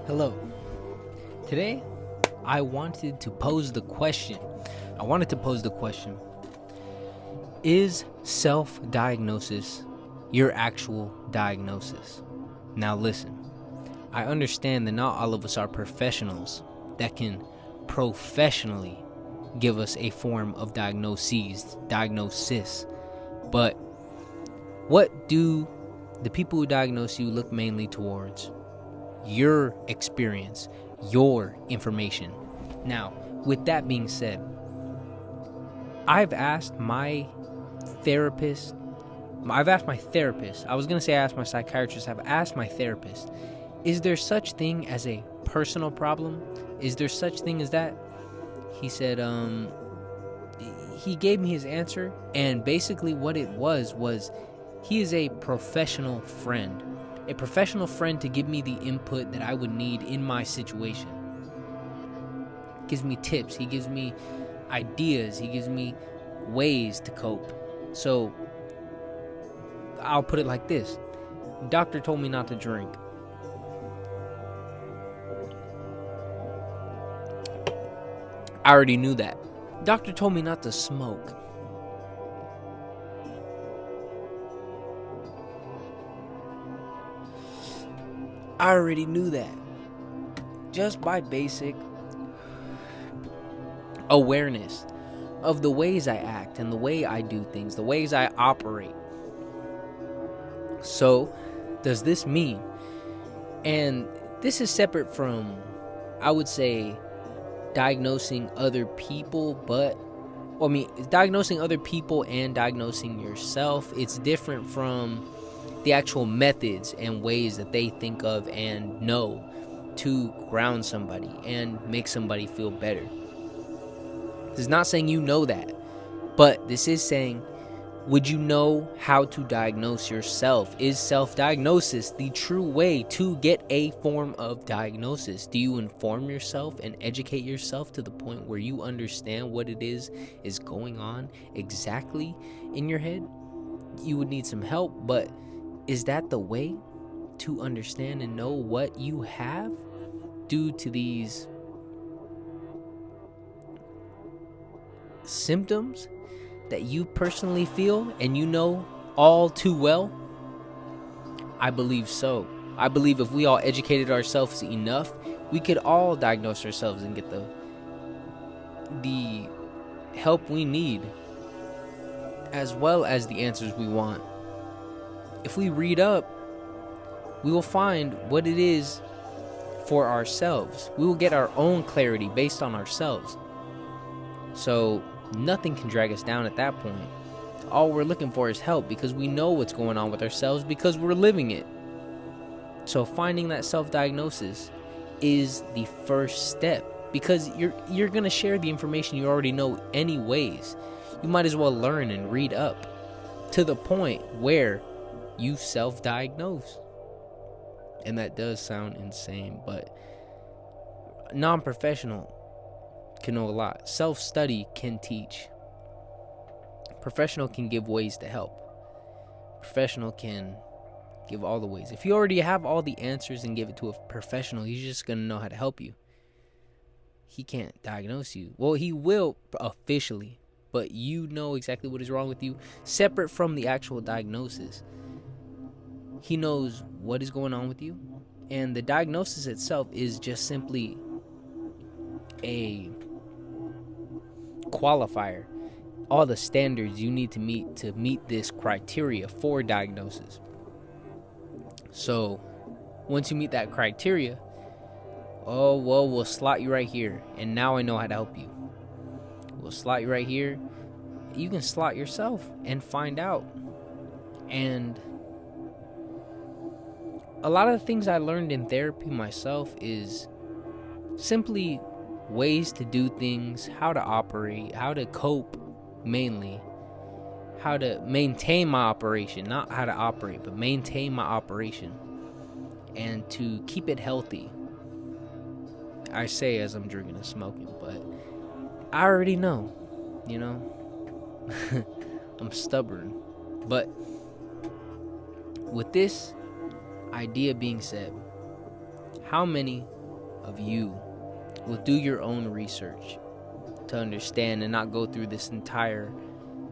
Hello. Today, I wanted to pose the question. Is self-diagnosis your actual diagnosis? Now listen, I understand that not all of us are professionals that can professionally give us a form of diagnosis, but what do the people who diagnose you look mainly towards? Your experience, your information. Now, with that being said, I've asked my therapist, I asked my psychiatrist, I've asked my therapist, is there such thing as a personal problem? Is there such thing as that? He said, he gave me his answer, and basically what it was he is a professional friend to give me the input that I would need in my situation. He gives me tips, he gives me ideas, he gives me ways to cope. So I'll put it like this. Doctor told me not to drink. I already knew that. Doctor told me not to smoke. I already knew that. Just by basic awareness of the ways I act and the way I do things, the ways I operate. So, does this mean, and this is separate from, I would say, diagnosing other people, diagnosing other people and diagnosing yourself, it's different from the actual methods and ways that they think of and know to ground somebody and make somebody feel better. This is not saying you know that, but this is saying, would you know how to diagnose yourself? Is self-diagnosis the true way to get a form of diagnosis? Do you inform yourself and educate yourself to the point where you understand what it is going on exactly in your head? You would need some help, but is that the way to understand and know what you have due to these symptoms that you personally feel and you know all too well? I believe so. I believe if we all educated ourselves enough, we could all diagnose ourselves and get the help we need, as well as the answers we want. If we read up, we will find what it is for ourselves. We will get our own clarity based on ourselves. So nothing can drag us down at that point. All we're looking for is help because we know what's going on with ourselves because we're living it. So finding that self-diagnosis is the first step because you're going to share the information you already know anyways. You might as well learn and read up to the point where you self-diagnose. And that does sound insane, but non-professional can know a lot. Self-study can teach. Professional can give ways to help. Professional can give all the ways. If you already have all the answers and give it to a professional, he's just going to know how to help you. He can't diagnose you. Well, he will officially, but you know exactly what is wrong with you, separate from the actual diagnosis. He knows what is going on with you, and the diagnosis itself is just simply a qualifier. All the standards you need to meet this criteria for diagnosis. So once you meet that criteria, oh well, we'll slot you right here, and now I know how to help you. We'll slot you right here. You can slot yourself and find out. And a lot of the things I learned in therapy myself is simply ways to do things, how to operate, how to cope, mainly how to maintain my operation, not how to operate, but maintain my operation and to keep it healthy. I say as I'm drinking and smoking, but I already know, I'm stubborn. But with this idea being said, how many of you will do your own research to understand and not go through this entire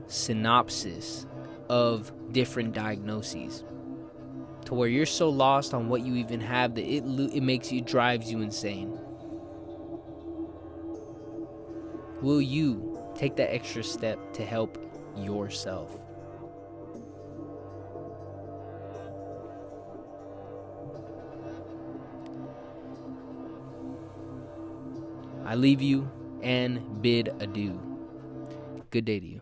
synopsis of different diagnoses to where you're so lost on what you even have that it drives you insane. Will you take that extra step to help yourself? I leave you and bid adieu. Good day to you.